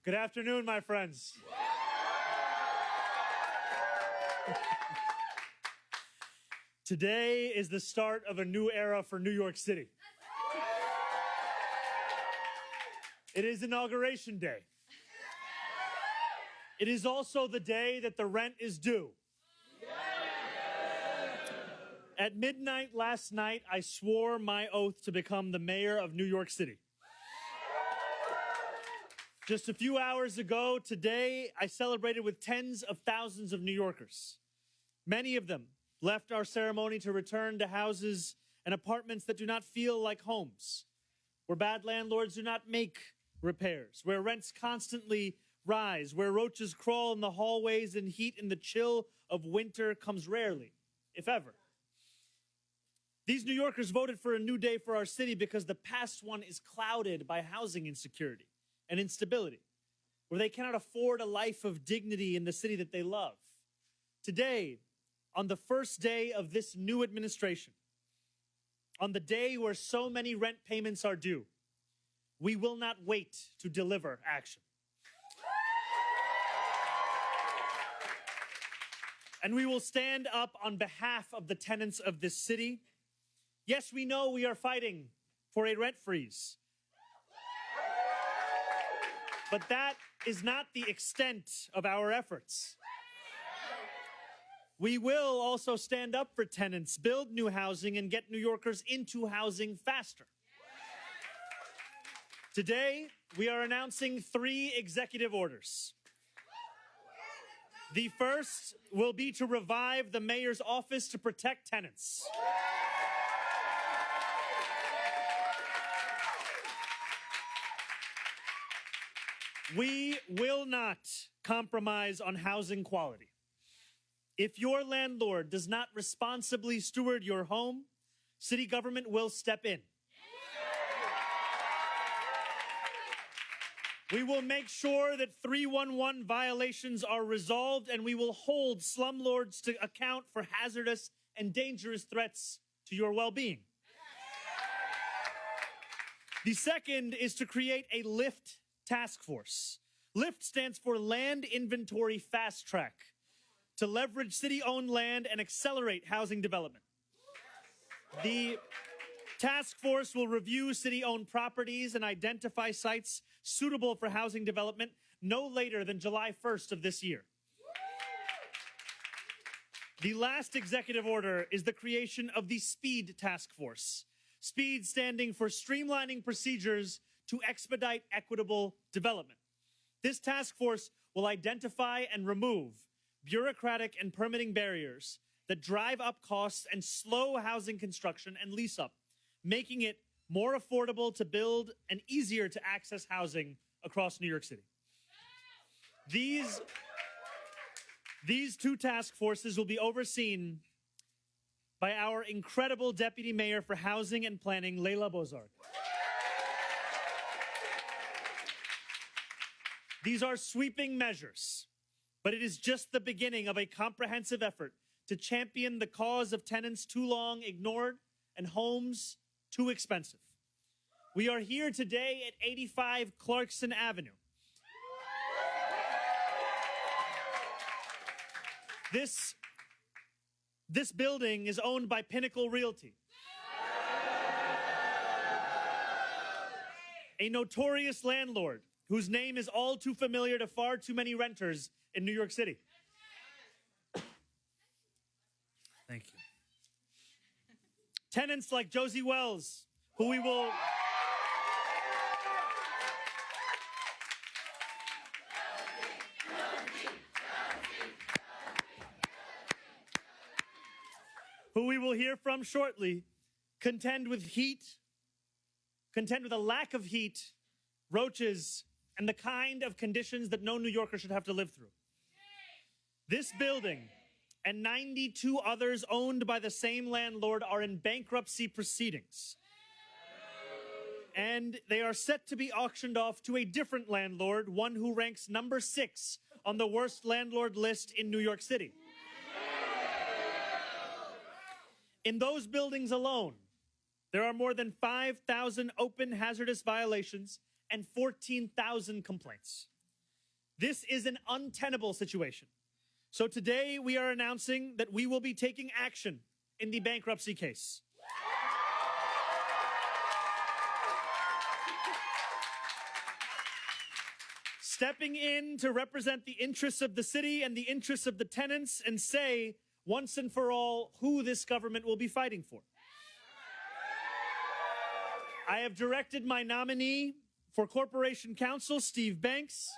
Good afternoon, my friends. Today is the start of a new era for New York City. It is Inauguration Day. It is also the day that the rent is due. At midnight last night, I swore my oath to become the mayor of New York City. Just a few hours ago, today, I celebrated with tens of thousands of New Yorkers. Many of them left our ceremony to return to houses and apartments that do not feel like homes, where bad landlords do not make repairs, where rents constantly rise, where roaches crawl in the hallways and heat in the chill of winter comes rarely, if ever. These New Yorkers voted for a new day for our city because the past one is clouded by housing insecurity and instability, where they cannot afford a life of dignity in the city that they love. Today, on the first day of this new administration, on the day where so many rent payments are due, we will not wait to deliver action. And we will stand up on behalf of the tenants of this city. Yes, we know we are fighting for a rent freeze. But that is not the extent of our efforts. We will also stand up for tenants, build new housing, and get New Yorkers into housing faster. Today, we are announcing 3 executive orders. The first will be to revive the mayor's office to protect tenants. We will not compromise on housing quality. If your landlord does not responsibly steward your home, city government will step in. We will make sure that 311 violations are resolved, and we will hold slumlords to account for hazardous and dangerous threats to your well-being. The second is to create a LIFT task force. LIFT stands for Land Inventory Fast Track, to leverage city-owned land and accelerate housing development. The task force will review city-owned properties and identify sites suitable for housing development no later than July 1st of this year. The last executive order is the creation of the SPEED task force. SPEED standing for Streamlining Procedures to Expedite Equitable Development. This task force will identify and remove bureaucratic and permitting barriers that drive up costs and slow housing construction and lease up, making it more affordable to build and easier to access housing across New York City. These 2 task forces will be overseen by our incredible Deputy Mayor for Housing and Planning, Leila Bozarg. These are sweeping measures, but it is just the beginning of a comprehensive effort to champion the cause of tenants too long ignored and homes too expensive. We are here today at 85 Clarkson Avenue. This building is owned by Pinnacle Realty, a notorious landlord whose name is all too familiar to far too many renters in New York City. Thank you. Tenants like Josie Wells, who we will hear from shortly, contend with a lack of heat, roaches, and the kind of conditions that no New Yorker should have to live through. This building and 92 others owned by the same landlord are in bankruptcy proceedings. And they are set to be auctioned off to a different landlord, one who ranks number 6 on the worst landlord list in New York City. In those buildings alone, there are more than 5,000 open hazardous violations and 14,000 complaints. This is an untenable situation. So today we are announcing that we will be taking action in the bankruptcy case. Stepping in to represent the interests of the city and the interests of the tenants and say, once and for all, who this government will be fighting for. I have directed my nominee for Corporation Counsel, Steve Banks,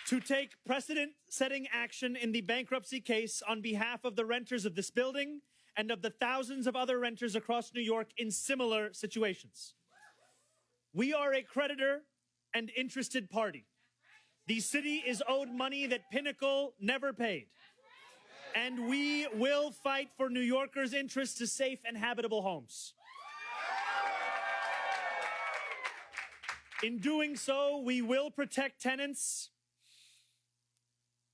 to take precedent-setting action in the bankruptcy case on behalf of the renters of this building and of the thousands of other renters across New York in similar situations. We are a creditor and interested party. The city is owed money that Pinnacle never paid. And we will fight for New Yorkers' interests to safe and habitable homes. In doing so, we will protect tenants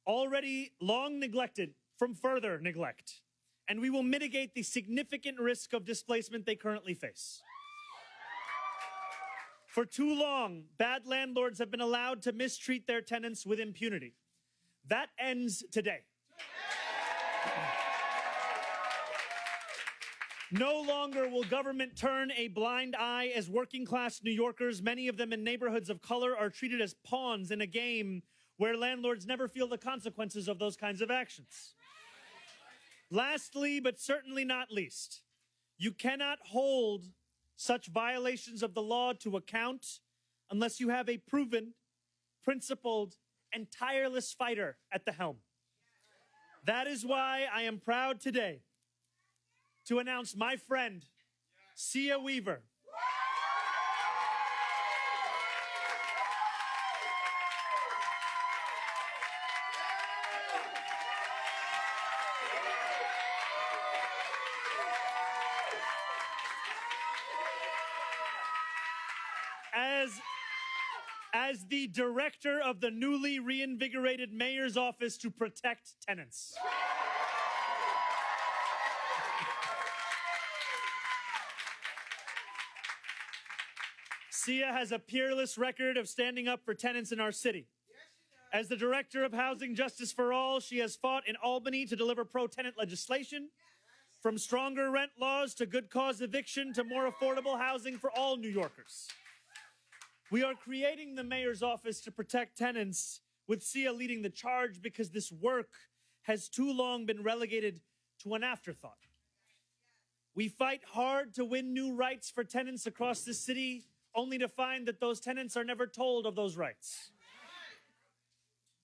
already long neglected from further neglect. And we will mitigate the significant risk of displacement they currently face. For too long, bad landlords have been allowed to mistreat their tenants with impunity. That ends today. No longer will government turn a blind eye as working-class New Yorkers, many of them in neighborhoods of color, are treated as pawns in a game where landlords never feel the consequences of those kinds of actions. Lastly, but certainly not least, you cannot hold such violations of the law to account unless you have a proven, principled, and tireless fighter at the helm. That is why I am proud today to announce my friend, Sia Weaver. As the director of the newly reinvigorated mayor's office to protect tenants. Sia has a peerless record of standing up for tenants in our city. As the director of Housing Justice for All, she has fought in Albany to deliver pro-tenant legislation, from stronger rent laws to good cause eviction to more affordable housing for all New Yorkers. We are creating the mayor's office to protect tenants, with Sia leading the charge because this work has too long been relegated to an afterthought. We fight hard to win new rights for tenants across the city, only to find that those tenants are never told of those rights.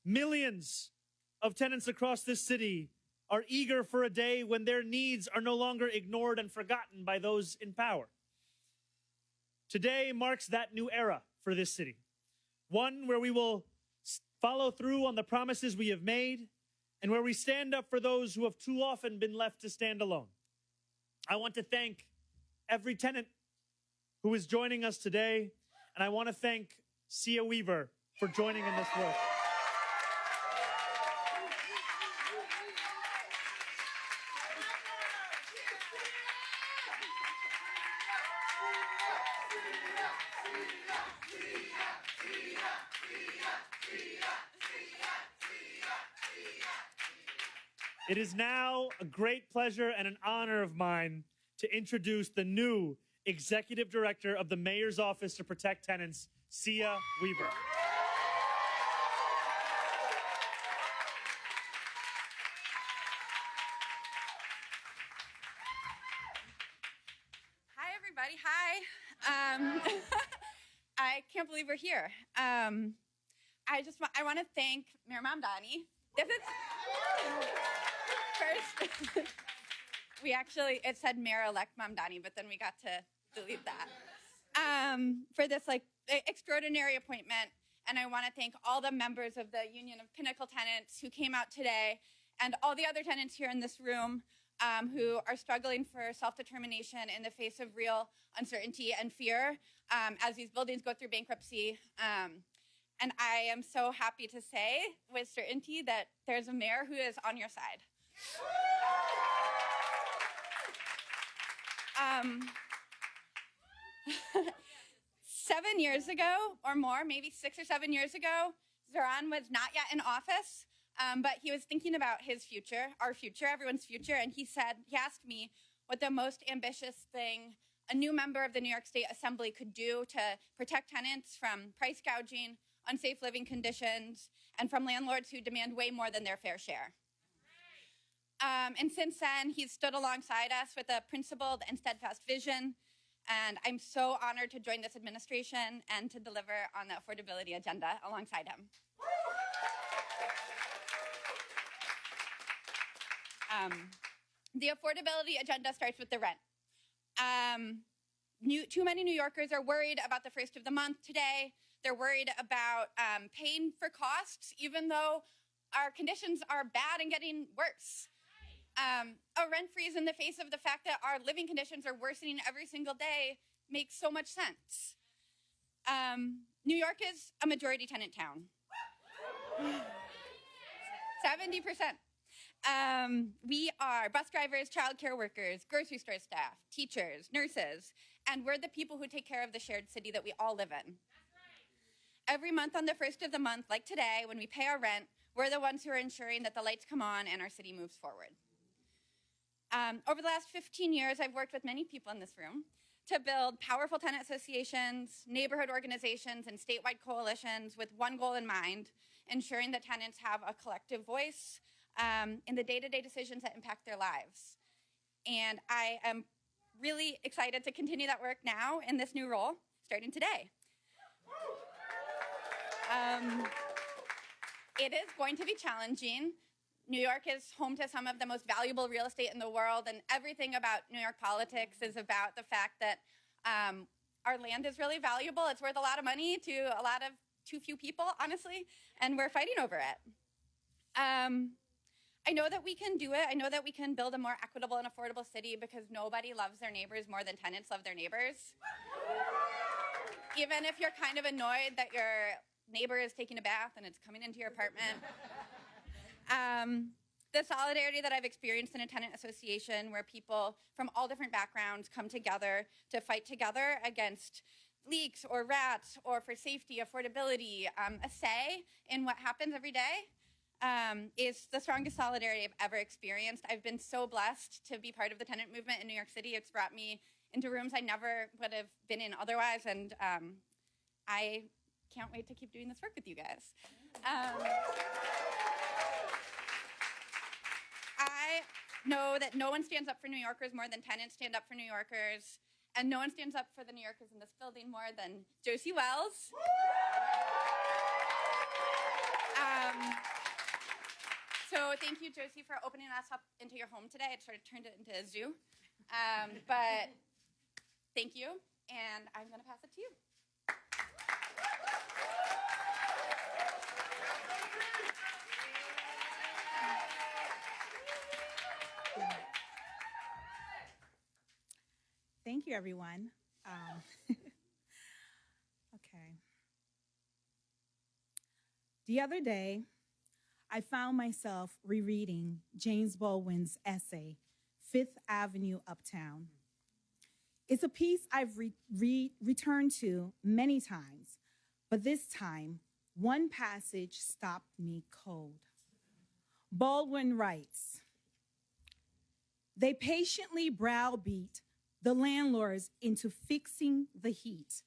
Millions of tenants across this city are eager for a day when their needs are no longer ignored and forgotten by those in power. Today marks that new era for this city, one where we will follow through on the promises we have made and where we stand up for those who have too often been left to stand alone. I want to thank every tenant who is joining us today, and I want to thank Sia Weaver for joining in this work. It is now a great pleasure and an honor of mine to introduce the new Executive Director of the Mayor's Office to Protect Tenants, Sia Weaver. Hi, everybody. Hi. I can't believe we're here. I want to thank Mayor Mamdani. First, it said Mayor-elect Mamdani, but then we got to delete that. For this extraordinary appointment, and I want to thank all the members of the Union of Pinnacle Tenants who came out today, and all the other tenants here in this room who are struggling for self-determination in the face of real uncertainty and fear as these buildings go through bankruptcy. And I am so happy to say with certainty that there's a mayor who is on your side. 7 years ago or more, maybe 6 or 7 years ago, Zohran was not yet in office, but he was thinking about his future, our future, everyone's future, and he asked me what the most ambitious thing a new member of the New York State Assembly could do to protect tenants from price gouging, unsafe living conditions, and from landlords who demand way more than their fair share. And since then, he's stood alongside us with a principled and steadfast vision, and I'm so honored to join this administration and to deliver on the affordability agenda alongside him. The affordability agenda starts with the rent. Too many New Yorkers are worried about the first of the month today. They're worried about paying for costs, even though our conditions are bad and getting worse. A rent freeze in the face of the fact that our living conditions are worsening every single day makes so much sense. New York is a majority tenant town. 70%. We are bus drivers, childcare workers, grocery store staff, teachers, nurses, and we're the people who take care of the shared city that we all live in. Every month on the first of the month, like today, when we pay our rent, we're the ones who are ensuring that the lights come on and our city moves forward. Over the last 15 years, I've worked with many people in this room to build powerful tenant associations, neighborhood organizations, and statewide coalitions with one goal in mind, ensuring that tenants have a collective voice in the day-to-day decisions that impact their lives. And I am really excited to continue that work now in this new role, starting today. It is going to be challenging. New York is home to some of the most valuable real estate in the world, and everything about New York politics is about the fact that our land is really valuable. It's worth a lot of money to too few people, honestly, and we're fighting over it. I know that we can do it. I know that we can build a more equitable and affordable city because nobody loves their neighbors more than tenants love their neighbors. Even if you're kind of annoyed that your neighbor is taking a bath and it's coming into your apartment. The solidarity that I've experienced in a tenant association where people from all different backgrounds come together to fight together against leaks or rats or for safety, affordability, a say in what happens every day is the strongest solidarity I've ever experienced. I've been so blessed to be part of the tenant movement in New York City. It's brought me into rooms I never would have been in otherwise, and I can't wait to keep doing this work with you guys. I know that no one stands up for New Yorkers more than tenants stand up for New Yorkers, and no one stands up for the New Yorkers in this building more than Josie Wells. So thank you, Josie, for opening us up into your home today. It sort of turned it into a zoo. But thank you, and I'm going to pass it to you. Thank you, everyone. Okay. The other day, I found myself rereading James Baldwin's essay, Fifth Avenue Uptown. It's a piece I've returned to many times, but this time, one passage stopped me cold. Baldwin writes, "They patiently browbeat the landlords into fixing the heat,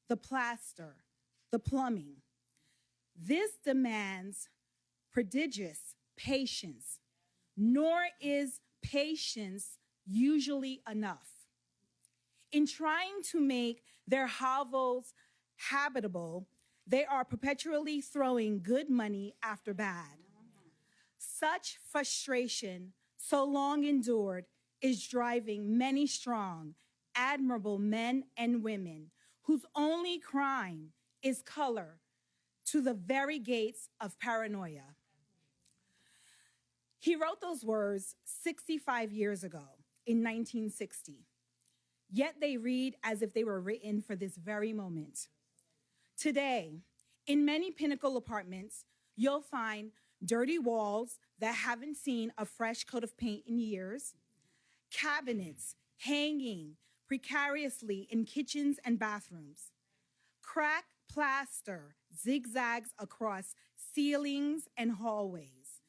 the plaster, the plumbing. This demands prodigious patience, nor is patience usually enough. In trying to make their hovels habitable, they are perpetually throwing good money after bad. Such frustration, so long endured, is driving many strong, admirable men and women whose only crime is color to the very gates of paranoia." He wrote those words 65 years ago in 1960, yet they read as if they were written for this very moment. Today, in many Pinnacle apartments, you'll find dirty walls that haven't seen a fresh coat of paint in years, cabinets hanging precariously in kitchens and bathrooms, Crack plaster zigzags across ceilings and hallways.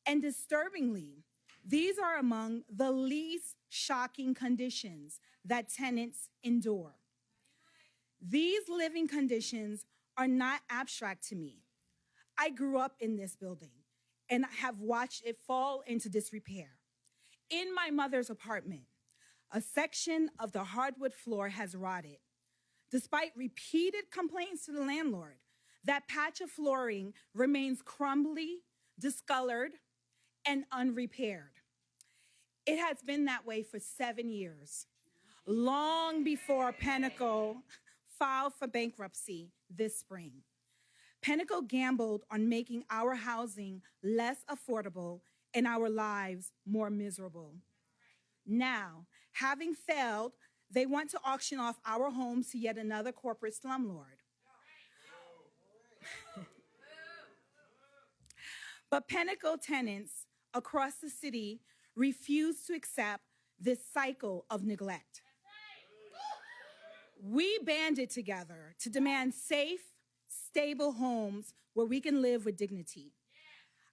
And disturbingly, these are among the least shocking conditions that tenants endure. These living conditions are not abstract to me. I grew up in this building and have watched it fall into disrepair. In my mother's apartment, a section of the hardwood floor has rotted. Despite repeated complaints to the landlord, that patch of flooring remains crumbly, discolored, and unrepaired. It has been that way for 7 years, long before Pinnacle filed for bankruptcy this spring. Pinnacle gambled on making our housing less affordable and our lives more miserable. Now, having failed, they want to auction off our homes to yet another corporate slumlord. But Pinnacle tenants across the city refuse to accept this cycle of neglect. We banded together to demand safe, stable homes where we can live with dignity.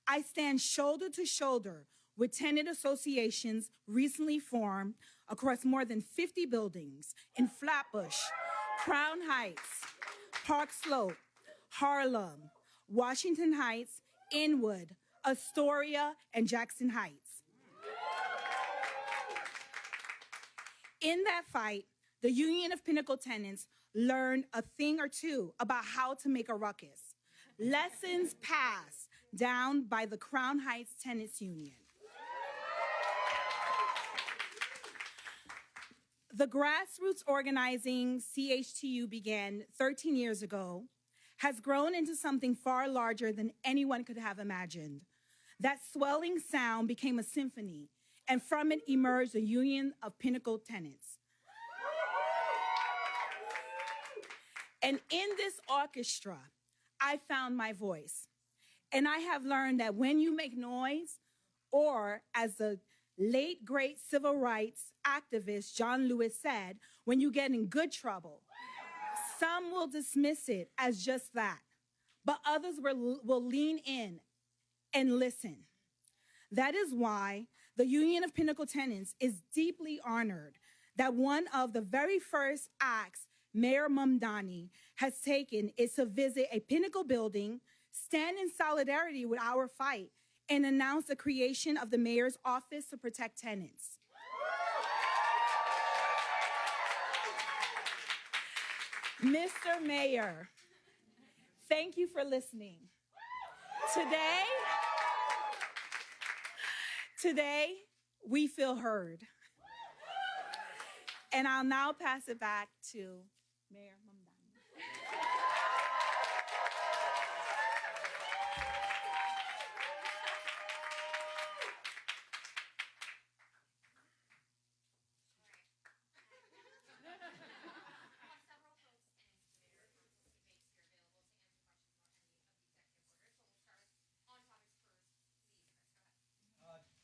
I stand shoulder to shoulder with tenant associations recently formed across more than 50 buildings in Flatbush, Crown Heights, Park Slope, Harlem, Washington Heights, Inwood, Astoria, and Jackson Heights. In that fight, the Union of Pinnacle Tenants learned a thing or two about how to make a ruckus. Lessons passed down by the Crown Heights Tenants Union. The grassroots organizing CHTU began 13 years ago has grown into something far larger than anyone could have imagined. That swelling sound became a symphony, and from it emerged the Union of Pinnacle Tenants. And in this orchestra, I found my voice. And I have learned that when you make noise, or as the late great civil rights activist John Lewis said, when you get in good trouble, some will dismiss it as just that, but others will lean in and listen. That is why the Union of Pinnacle Tenants is deeply honored that one of the very first acts Mayor Mamdani has taken is to visit a Pinnacle building, stand in solidarity with our fight, and announce the creation of the Mayor's Office to Protect Tenants. Mr. Mayor, thank you for listening. Today, we feel heard. And I'll now pass it back to Mayor Mamdani.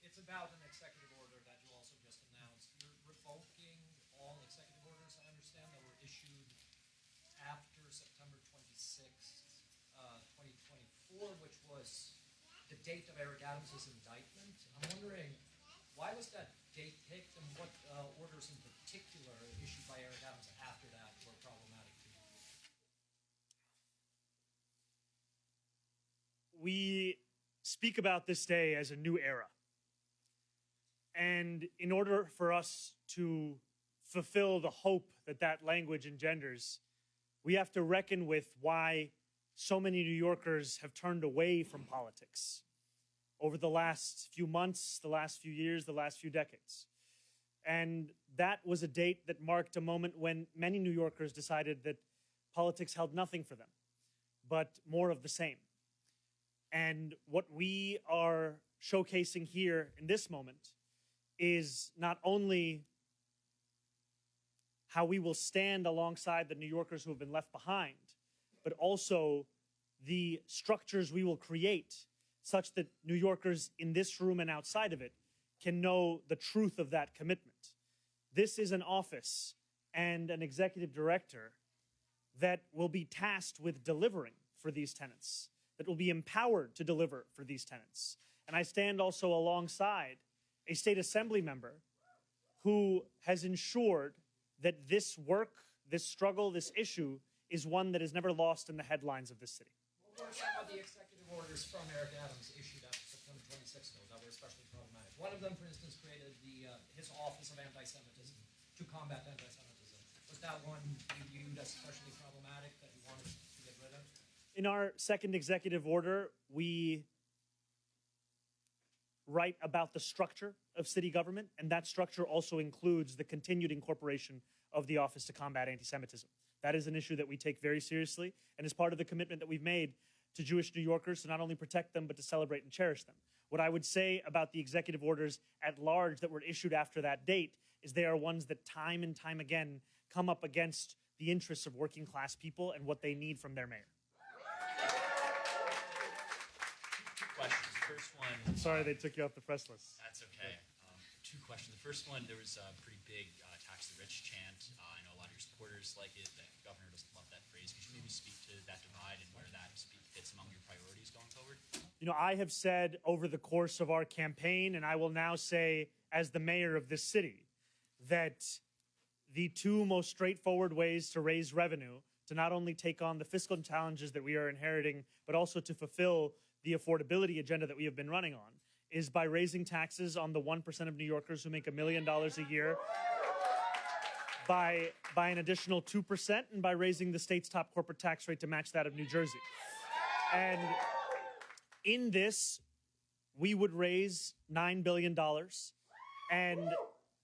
It's about an executive order that you also just announced. You're revoking all executive orders, I understand, that were issued after September 26th, 2024, which was the date of Eric Adams' indictment. I'm wondering, why was that date picked, and what orders in particular issued by Eric Adams after that were problematic to you? We speak about this day as a new era. And in order for us to fulfill the hope that that language engenders, we have to reckon with why so many New Yorkers have turned away from politics over the last few months, the last few years, the last few decades. And that was a date that marked a moment when many New Yorkers decided that politics held nothing for them, but more of the same. And what we are showcasing here in this moment is not only how we will stand alongside the New Yorkers who have been left behind, but also the structures we will create such that New Yorkers in this room and outside of it can know the truth of that commitment. This is an office and an executive director that will be tasked with delivering for these tenants, that will be empowered to deliver for these tenants. And I stand also alongside a state assembly member who has ensured that this work, this struggle, this issue is one that is never lost in the headlines of this city. What were some of the executive orders from Eric Adams issued after September 26th, though, that were especially problematic? One of them, for instance, created his Office of Anti-Semitism to combat anti-Semitism. Was that one you viewed as especially problematic that you wanted to get rid of? In our second executive order, we write about the structure of city government, and that structure also includes the continued incorporation of the Office to Combat Anti-Semitism. That is an issue that we take very seriously and is part of the commitment that we've made to Jewish New Yorkers to not only protect them, but to celebrate and cherish them. What I would say about the executive orders at large that were issued after that date is they are ones that time and time again come up against the interests of working class people and what they need from their mayor. Two questions. The first one. Sorry they took you off the press list. That's okay. Two questions. The first one, there was a pretty big tax the rich chant. I know a lot of your supporters like it. The governor doesn't love that phrase. Could you maybe speak to that divide and where that fits among your priorities going forward? You know, I have said over the course of our campaign, and I will now say as the mayor of this city, that the two most straightforward ways to raise revenue, to not only take on the fiscal challenges that we are inheriting, but also to fulfill the affordability agenda that we have been running on, is by raising taxes on the 1% of New Yorkers who make $1 million a year by an additional 2%, and by raising the state's top corporate tax rate to match that of New Jersey. And in this, we would raise $9 billion. And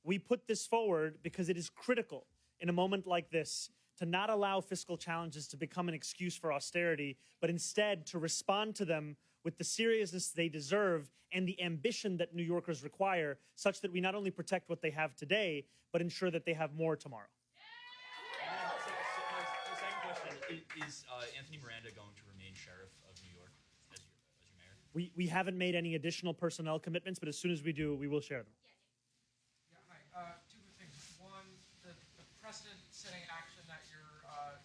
we put this forward because it is critical in a moment like this to not allow fiscal challenges to become an excuse for austerity, but instead to respond to them with the seriousness they deserve and the ambition that New Yorkers require, such that we not only protect what they have today, but ensure that they have more tomorrow. My second question, is Anthony Miranda going to remain sheriff of New York as your mayor? We haven't made any additional personnel commitments, but as soon as we do, we will share them. Yeah, hi. Two quick things. One, the precedent-setting action that you're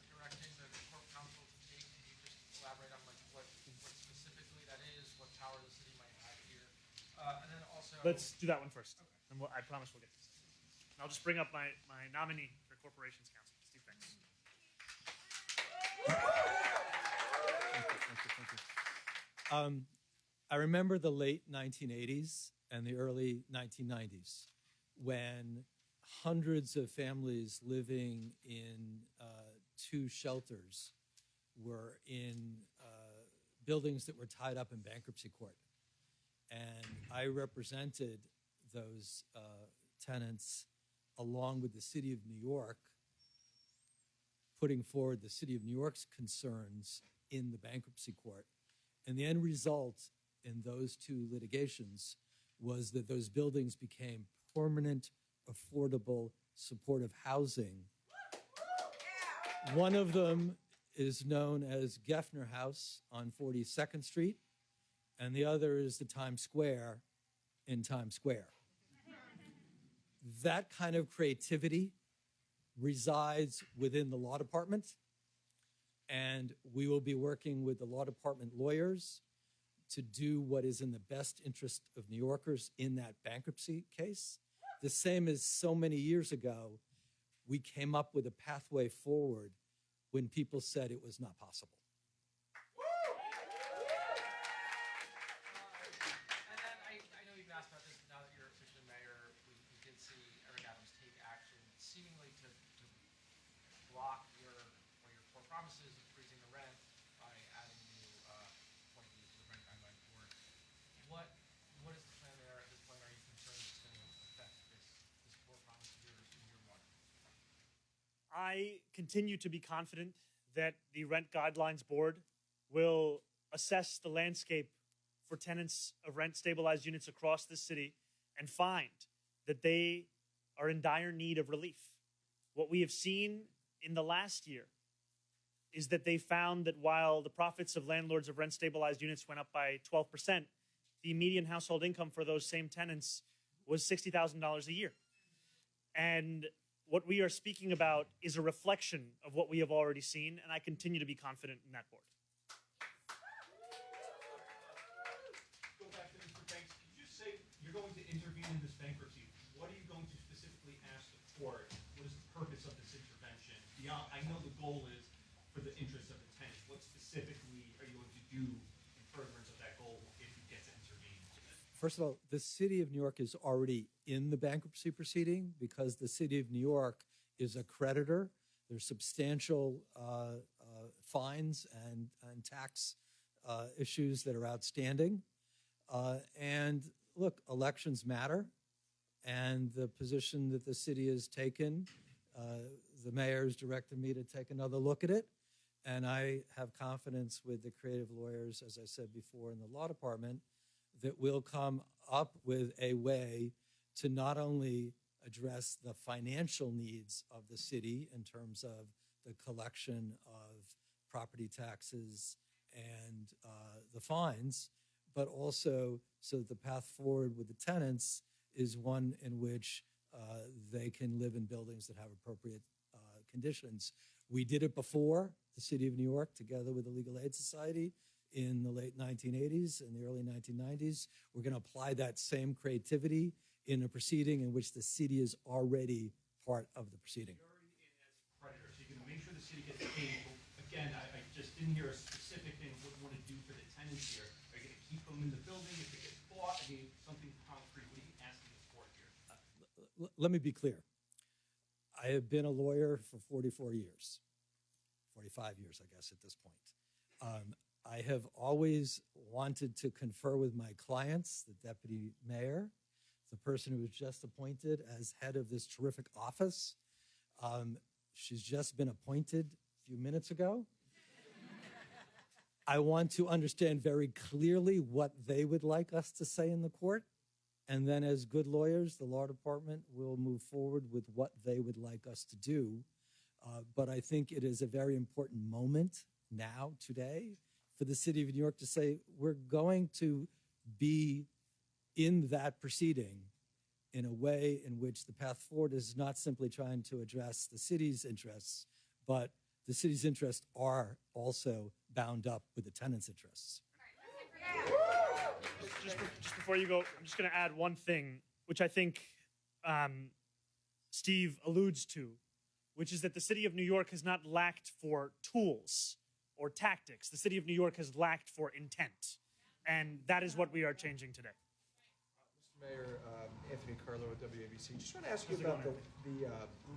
directing the Corp Council to take, can you just elaborate on what specifically that is, what power the city might have here? And then also... Let's do that one first. Okay. And I promise we'll get to this. And I'll just bring up my nominee for Corporations Council, Steve Banks. Thank you. I remember the late 1980s and the early 1990s when hundreds of families living in two shelters were in buildings that were tied up in bankruptcy court. And I represented those tenants along with the city of New York, putting forward the city of New York's concerns in the bankruptcy court. And the end result in those two litigations was that those buildings became permanent, affordable, supportive housing. One of them is known as Geffner House on 42nd Street, and the other is the Times Square in Times Square. That kind of creativity resides within the law department, and we will be working with the law department lawyers to do what is in the best interest of New Yorkers in that bankruptcy case. The same as so many years ago, we came up with a pathway forward when people said it was not possible. And then I know you've asked about this, but now that you're officially mayor, we did see Eric Adams take action seemingly to block your core promises of freezing the rent by adding new appointees to the rent guideline board. What is the plan there at this point? Are you concerned it's going to affect this core promise of yours in year one? I continue to be confident that the Rent Guidelines Board will assess the landscape for tenants of rent-stabilized units across the city and find that they are in dire need of relief. What we have seen in the last year is that they found that while the profits of landlords of rent-stabilized units went up by 12%, the median household income for those same tenants was $60,000 a year. And what we are speaking about is a reflection of what we have already seen, and I continue to be confident in that board. Go back to Mr. Banks. Could you say you're going to intervene in this bankruptcy? What are you going to specifically ask the court? What is the purpose of this intervention? Beyond, I know the goal is for the interest of the tenant. What specifically are you going to do in furtherance of that goal if you get to intervene? First of all, the city of New York is already in the bankruptcy proceeding because the city of New York is a creditor. There's substantial fines and tax issues that are outstanding. And look, elections matter. And the position that the city has taken, the mayor's directed me to take another look at it. And I have confidence with the creative lawyers, as I said before, in the law department, that we'll come up with a way to not only address the financial needs of the city in terms of the collection of property taxes and the fines, but also so that the path forward with the tenants is one in which they can live in buildings that have appropriate conditions. We did it before, the city of New York, together with the Legal Aid Society in the late 1980s and the early 1990s. We're going to apply that same creativity in a proceeding in which the city is already part of the proceeding. You're already in as creditor, so you're going to make sure the city gets paid. But again, I just didn't hear a specific thing of what you want to do for the tenants here. Are you going to keep them in the building if it gets bought? I mean, something concrete. What are you asking the court here? Let me be clear. I have been a lawyer for 44 years, 45 years, I guess, at this point. I have always wanted to confer with my clients, the deputy mayor, the person who was just appointed as head of this terrific office. She's just been appointed a few minutes ago. I want to understand very clearly what they would like us to say in the court. And then as good lawyers, the law department will move forward with what they would like us to do. But I think it is a very important moment now, today, for the city of New York to say, we're going to be in that proceeding in a way in which the path forward is not simply trying to address the city's interests, but the city's interests are also bound up with the tenants' interests. Just before you go, I'm just going to add one thing, which I think Steve alludes to, which is that the city of New York has not lacked for tools or tactics. The city of New York has lacked for intent. And that is what we are changing today. Mr. Mayor, Anthony Carlo with WABC. Just want to ask you about the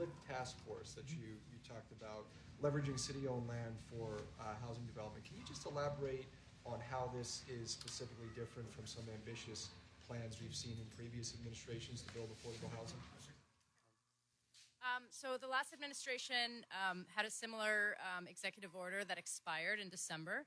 LIFT task force that you talked about, leveraging city-owned land for housing development. Can you just elaborate on how this is specifically different from some ambitious plans we've seen in previous administrations to build affordable housing? So the last administration had a similar executive order that expired in December.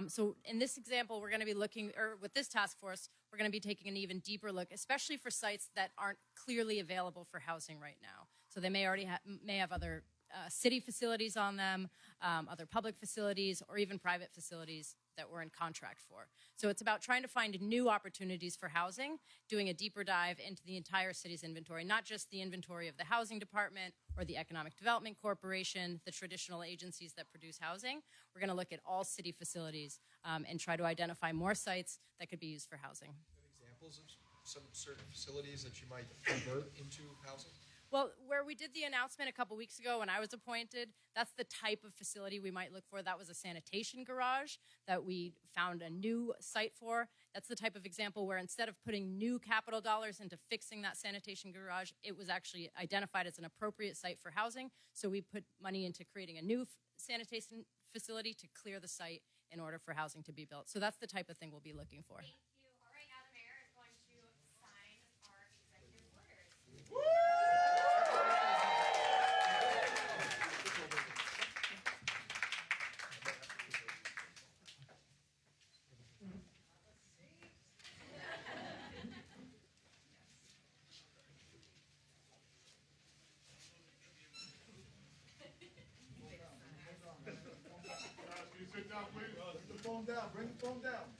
So in this example, we're going to be looking, or with this task force, we're going to be taking an even deeper look, especially for sites that aren't clearly available for housing right now. So they may already have other city facilities on them, other public facilities, or even private facilities that we're in contract for. So it's about trying to find new opportunities for housing, doing a deeper dive into the entire city's inventory, not just the inventory of the housing department or the Economic Development Corporation, the traditional agencies that produce housing. We're going to look at all city facilities and try to identify more sites that could be used for housing. Examples of some certain facilities that you might convert into housing? Well, where we did the announcement a couple weeks ago when I was appointed, that's the type of facility we might look for. That was a sanitation garage that we found a new site for. That's the type of example where instead of putting new capital dollars into fixing that sanitation garage, it was actually identified as an appropriate site for housing. So we put money into creating a new sanitation facility to clear the site in order for housing to be built. So that's the type of thing we'll be looking for. Thank you. All right, now the mayor is going to sign our executive orders. Sit down, please. Put the phone down. Bring the phone down.